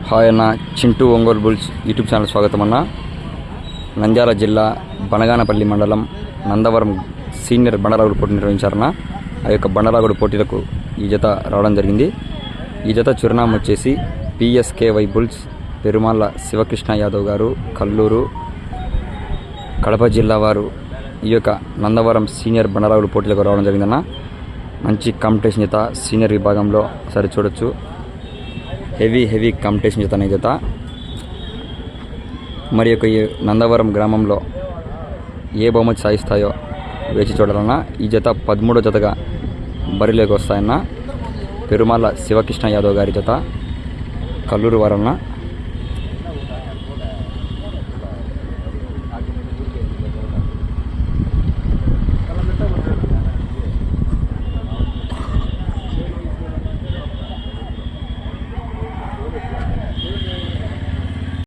Hi అన్న, Chintu Ongole bulls YouTube channel స్వాగతం అన్న. నంద్యాల జిల్లా బనగానపల్లి మండలం నందవరం సీనియర్ బండలాగుడు పోటీ నిర్వహించారన్న. ఆ యొక్క బండలాగుడు పోటీలకు ఈ జత రావడం జరిగింది. ఈ జత చిరునామా వచ్చేసి పిఎస్కేవై బుల్స్, పెరుమాళ్ళ శివకృష్ణ యాదవ్ గారు, కల్లూరు, కడప జిల్లా వారు ఈ యొక్క నందవరం సీనియర్ బండలాగుడు పోటీలకు రావడం జరిగిందన్న. మంచి కాంపిటీషన్ జత, సీనియర్ విభాగంలో ఒకసారి చూడొచ్చు. హెవీ కాంపిటీషన్ జత అనే జత. మరి యొక్క ఈ నందవరం గ్రామంలో ఏ బహుమతి సాధిస్తాయో వేచి చూడాలన్నా. ఈ జత 13వ జతగా బరిలోకి వస్తాయన్న. పెరుమాళ్ళ శివకృష్ణ యాదవ్ గారి జత, కల్లూరు వారన్న.